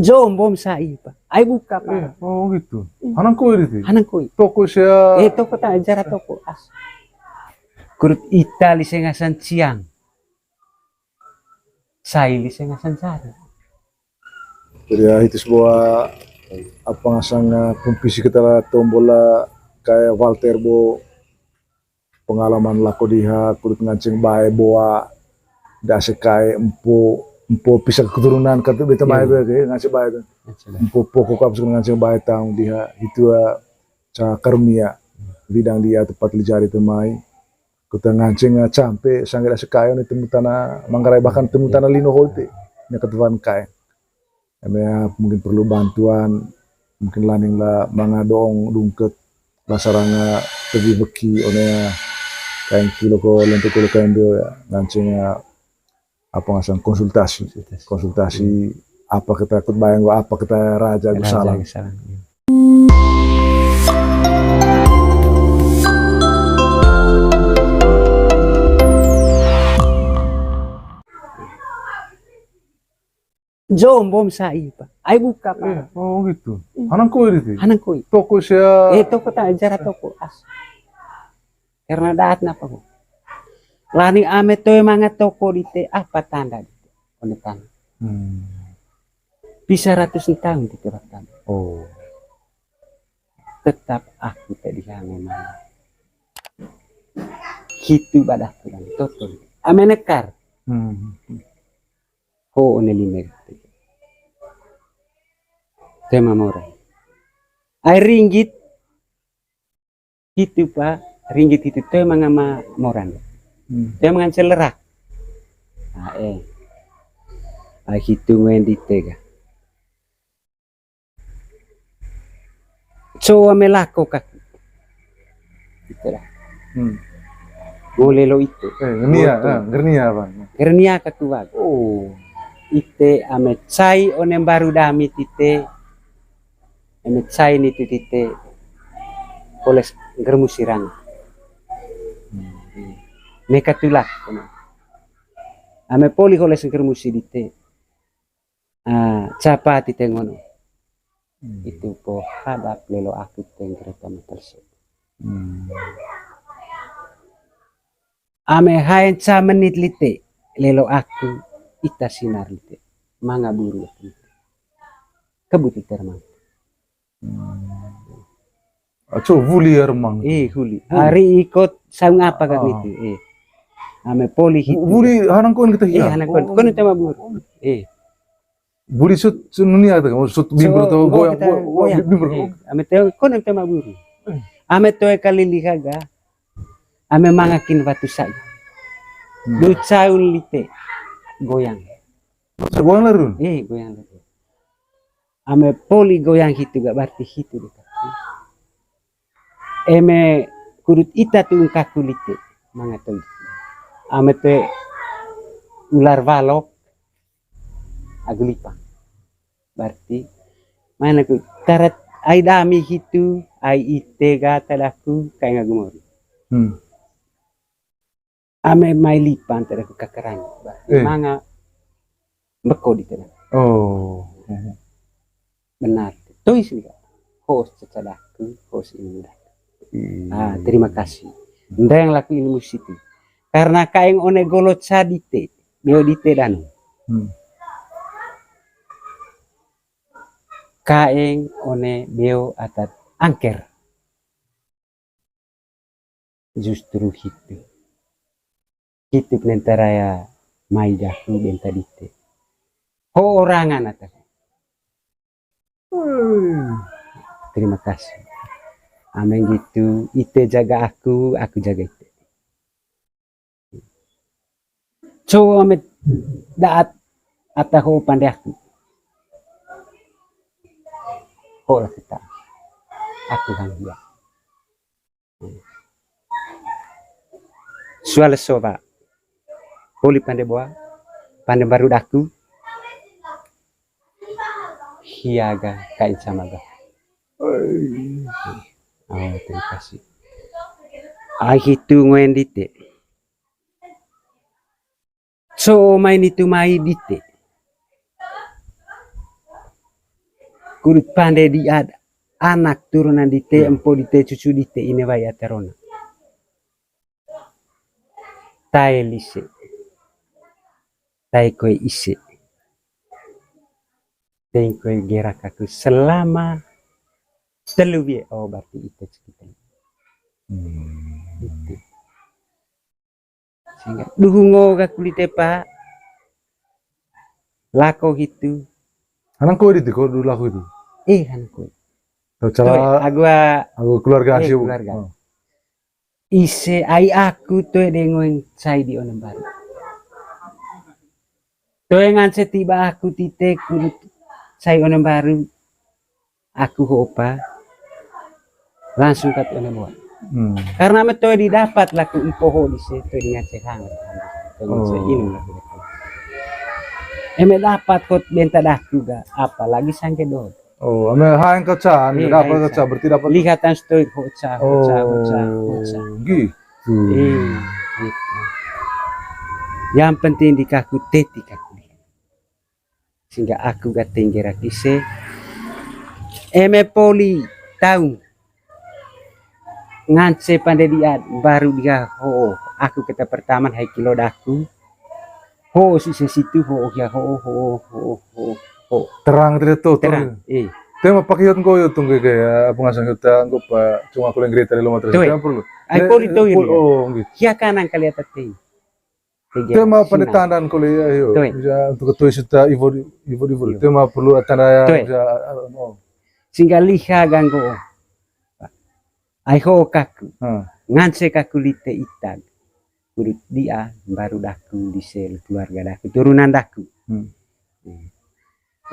Jom bom sai pa. Ay buka pa. Oh gitu. Hanang koi itu. Hanang koi. Toko saya. Toko ta jara toko as. Kurut Itali sengasan siang. Sai li sengasan jara. Jadi ya itu sebuah apa ngasang kompetisi kita tombola kayak Walter Bo pengalaman lako diha kurut ngancing bae boa dase kayak empo pisah keturunan kata beta bae itu ngancing bae itu empo pokok kapsul ngancing bae tang diha itu ca karmia bidang dia tepat lijari temai kita ngancing campe sangga dase kayo ni temu tanah manggarai bahkan temu tanah lino holte ni ketuan kai ya, mungkin perlu bantuan mungkin laning lah mangadong dungket lasaranga tebi beki one kain kilo ko lentuk kilo kain do ya ngancingnya apa ngasang konsultasi apa kita ikut bayang apa kita raja gusalang. Jom bom sai pa. Ay buka pa. Oh gitu. Hanang koi itu. Hanang koi. Toko saya. Toko ta jara toko as. Karena daat na pa ko. Lani ame to mga toko dite apa tanda dite. Ono tanda. Bisa ratusan tahun dite tanda. Oh. Tetap aku tadi hangen mana. Kitu badah tulang totol. Ame nekar. Ho one limer. Tema mora. Ay ringgit itu pa ringgit itu tema ngama moran. Tema ngan celerak. Ay hitung wen ditega. So melako kak. Itulah. Ngolelo itu. Gernia apa? Gernia kakuwag. Oh. Ite ame cai onem baru damit ite ame cai ni tite poles germusirang meka tulak ame poli holes germusi dite capa tite ngono itu po hadap lelo aku tengkereta meterse ame haen ca menit lite lelo aku ita sinar lite manga buru kebuti termang Aco vuli armang huli hari ikut saung apa kan itu ame poli hitu vuli hanang kon kita hiya hanang kon tema buru vuli sut sununia ta sut bimbur to goyang bimbur ame teo kon tema buru ame toe kali lihaga ame mangakin batu saja du caun lite goyang larun goyang larun ame poli goyang hitu gak berarti hitu dekat eme kurut ita tu kakulite mangatol ame te ular valok agulipa berarti mana ku tarat ai dami hitu ai itega talaku kay ngagumori ame mai lipan tada ku kakarang manga beko di tena benar tois liga host cacadaku host ini terima kasih ndang laku ilmu situ karena kaeng one golot sadite beo dite danu kaeng one beo atat angker justru itu penentaraya mai daku benta dite ho orangan atas terima kasih amen gitu ite jaga aku jaga ite so amet daat ataho pandai aku ho lah kita aku kan dia sual soba poli pandai boa pandai baru daku hiaga kain samaga terima kasih itu ngoyen dite so main itu mai dite kulit pandai dia anak turunan di te empo di te cucu di te ini waya terona tai lise tai koi ise tai koi gerak aku selama terlebih berarti itu kita itu sehingga duhungo ka kulite pa lako gitu Anang kau itu kau dulu aku itu. han koi Tahu cara agua aku keluarga Asia. keluarga. Ise ai aku to dengoin sai di onem baru. To ngan setiba aku tite kulit sai onem baru. Aku hopa langsung kat onem baru. Karena me to didapat laku empoho di situ dengan cehang. Ini laku. Eme dapat kot benta dah juga apalagi sangke do. Oh, ame haang kaca, dapat kaca berarti dapat. Lihatan stoik hoca. Gitu. Gitu. Yang penting di kaku teti kaku sehingga aku gak tinggira kise eme poli tahu ngance pandai dia baru dia aku kita pertama hai kilo daku sisa situ ya terang tidak tahu terang tema pakai yot kau yot tunggu kayak pengasang kita anggap cuma aku yang gerita di rumah terus perlu ai poli to gitu ya kanan kali atas teh tema penetandaan kuliah yo bisa untuk ketua sudah ibu tema perlu tanda bisa sehingga liha ganggu ai kaku ngance kaku lite itag kulit dia baru daku di sel keluarga daku turunan daku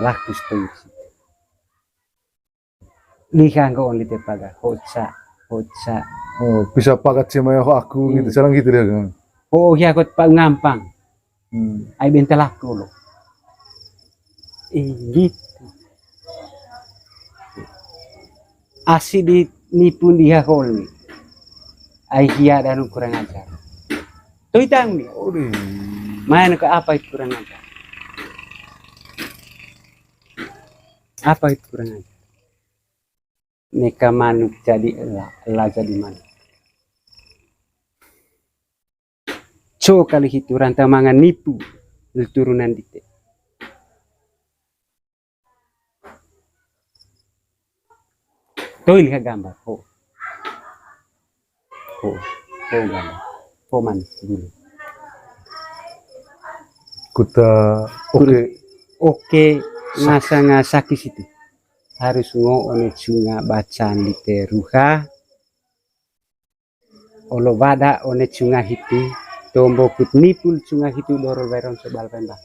laku stoik liha go on lite paga hoca bisa pakat sama aku gitu sekarang gitu dia kan ya kot pa ngampang ai benta laku lo gitu asi di nipu dia hol ai hia dan kurang ajar to itang dia main ke apa itu kurang ajar apa itu kurang ajar neka manuk jadi elah jadi manuk kali itu ranta mangan nipu turunan dite lihat gambar gambar man dulu kuta oke ngasa situ harus one cunga bacaan dite ruha olo bada one cunga hitu tombo kut nipul cunga hitu dorol bayron sebal pembang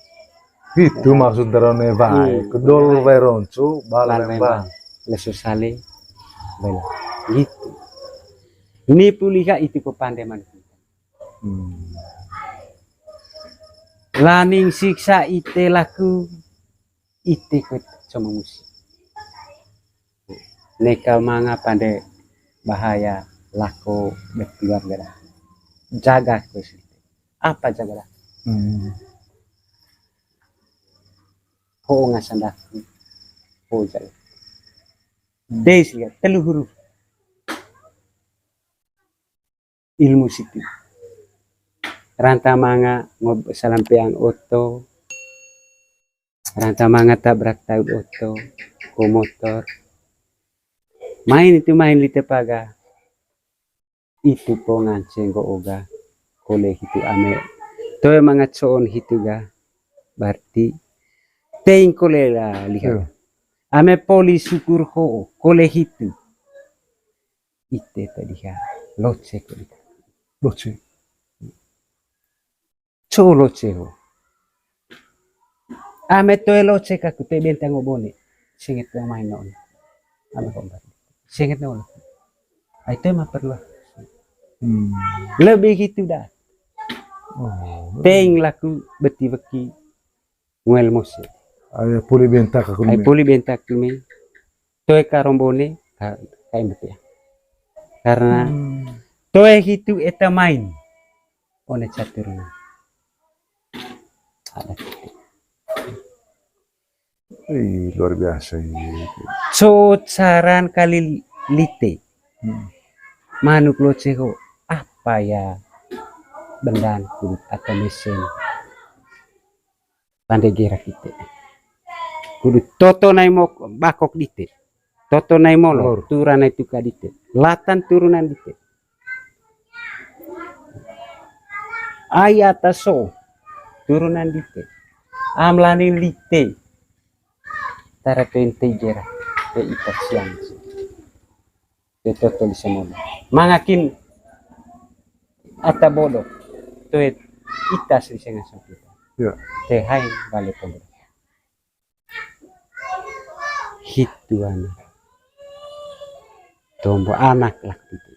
itu maksud darone bae kedol bayron cu bal pembang leso sale bela gitu nipu liha itu pandai man laning siksa ite laku ite kut sama musik neka manga pandai bahaya lako berkeluarga jaga kuis apa jaga ngasandaku jaga des lihat telu huruf ilmu situ ranta manga ngob salampeang oto ranta manga tabrak tahu oto ko motor main lite paga itu po nganceng go oga kole hitu ame to mga tsoon hitu ga berarti teing kole la lihat ame poli syukur kole hitu ite tadi ha loce loce ame to loce ka ku te bentang obone singet na main non ame kombat singet na ulo ay tema perlu lebih gitu dah teng laku beti beki nguel mose ay puli bentak aku ay puli bentak kumi toe karombone kain beti karena toe itu eta main one caturna ada Luar biasa ini. So saran kali lite. Manuk lo ceko apa ya bendan kulit atau mesin pandai gerak kita. Kudu toto nai mo bakok dite. Toto nai molo turan itu kadite. Latan turunan dite. Ayata so turunan dite. Amlani lite. Tara ke gerak ke ikat siang. Ke toto di semua. Mangakin ata bodoh. Tuet itas di senga sampai. Ya. Tehai balik pemberi. Hitu anak. Tombo anak lah itu.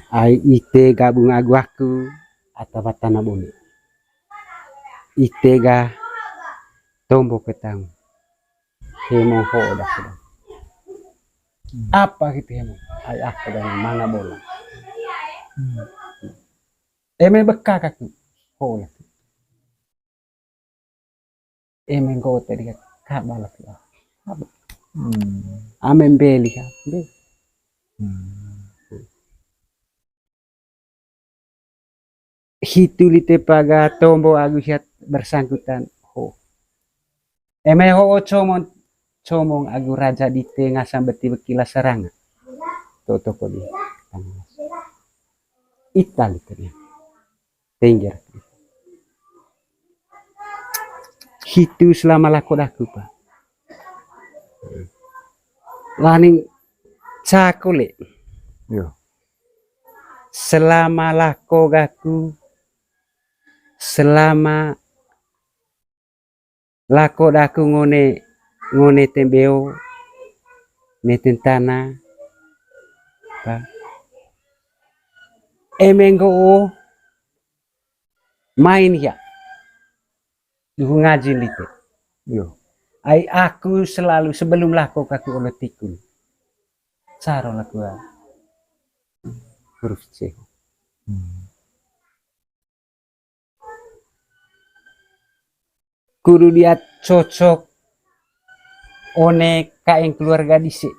Ai ite gabung aku atau batana bumi. Ite ga tombo ketang. Hemo ho dah sudah. Apa gitu hemo? Ai aku dan mana bola. Eme bekak aku. Ho lah. Eme go tadi kak balak lah. Amen beli kan. Hitu lite paga tombo agusiat bersangkutan ho. Eme ho comong agu raja di tengah sambeti bekila seranga. Toto kodi. Ital itu ya. Tinggi. Hitu selama lakodaku pak. Laning cakole. Ya. Selama lakodaku. Selama lakodaku ngone tembeo. Neten tanah. Pak. Emenggo main ya. Duh ngaji lite. Yo. Ai aku selalu sebelum laku kaku oleh tikul. Cara laku huruf C. Kudu dia cocok one kaeng keluarga disi.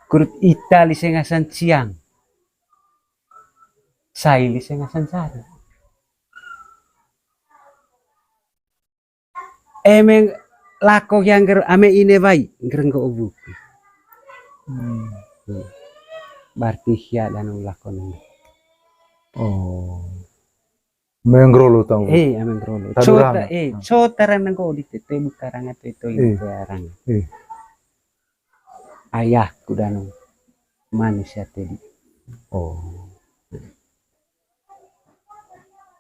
Kurut ita lisengasan ciang. Sai lisengasan sari. Emeng lako yang ame ine bai ngerenggo obu. Berarti ya dan lakon. Oh. Mengrolo tahu. Ameng rolo. Cota nengko di tete bukarang itu arang. Ayahku dan manusia tadi. Oh.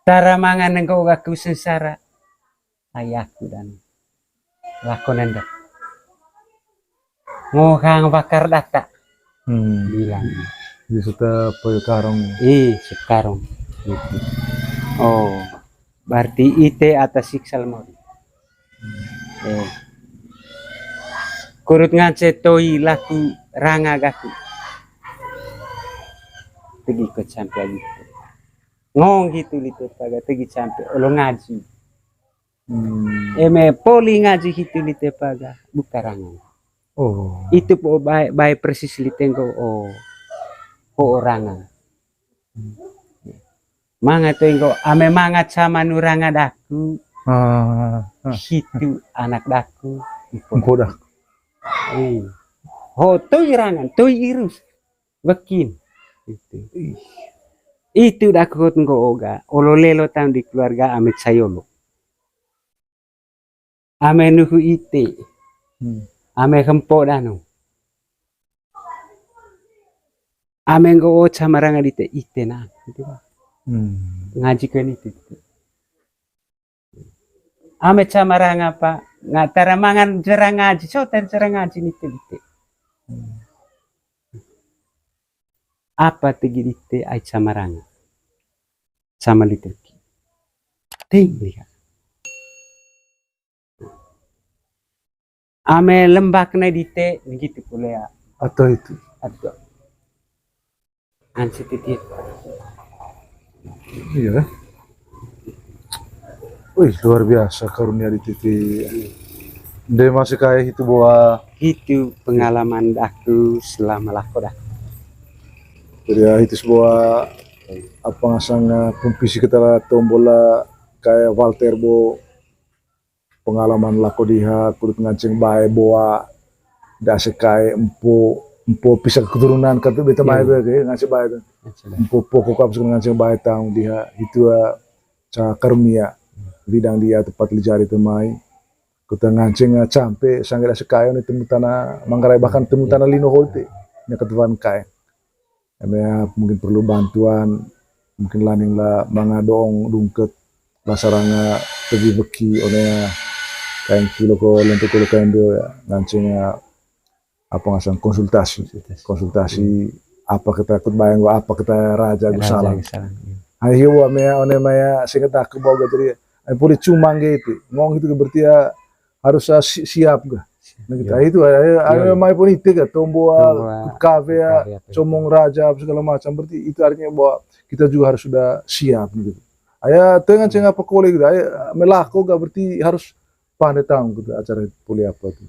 Tara mangan nengko gaku sengsara. Ayahku dan lakonan dak. Ngohang bakar data. Bilang. Di suta karong. Sekarang. Gitu. Oh, berarti ite atas siksal mori. Kurut ngance toi laku ranga gaku. Tegi ke sampai gitu. Ngong gitu litu paga tegi sampai olo ngaji. Eme poli ngaji gitu litu paga buka ranga. Oh. Itu po baik persis litengko ho oranga. Manga to engko ame mangat sama nuranga daku. Hitu anak daku. Kodak. Ho to irangan, to irus. Bekin. Itu daku tengko oga. Olo lelo tam di keluarga ame sayolo. Ame nuhu ite. Ame hempo danu. Ame nggo camaranga dite ite na. Ngaji kan itu. Ame camaranga apa? Ngatara mangan jarang ngaji. So jarang ngaji nite. Apa tegi dite ai camaranga? Sama lite. Tinggi. Ame lembak na dite begitu pula. Atau itu. Atau ansi titit. Iya. Wih, luar biasa karunia di titik. Dia masih kayak itu bahwa Itu pengalaman aku selama lakoda. jadi ya itu sebuah apa ngasang kumpisi kita lah tombola kayak Walter bo pengalaman lako diha kulit ngancing bae boa dase kayak empo pisah keturunan kata beta bae tuh kayak ngancing bae tuh empo pokok kap ngancing bae tang diha itu ca karunia bidang dia tepat lijari temai kita ngancing campe sangga dase kayo ni temu tanah manggarai bahkan temu tanah lino holte nya ketuan kae ya, mungkin perlu bantuan mungkin laning lah mangadong dungket lasaranga pergi beki onea kain kilo ko lentuk kilo kain do ya ngancingnya apa ngasang konsultasi apa kita ikut bayang gua apa kita raja gue salah ayo wa mea one maya singkat aku bawa jadi ay boleh cuma gitu ngong itu berarti ya harus siap gak nah kita itu ayo mai politik ya tombo kafe ya comong raja segala macam berarti itu artinya bahwa kita juga harus sudah siap gitu ayah dengan cengah apa kole gitu ayah melako gak berarti harus pandai tahu gitu acara kuliah apa tuh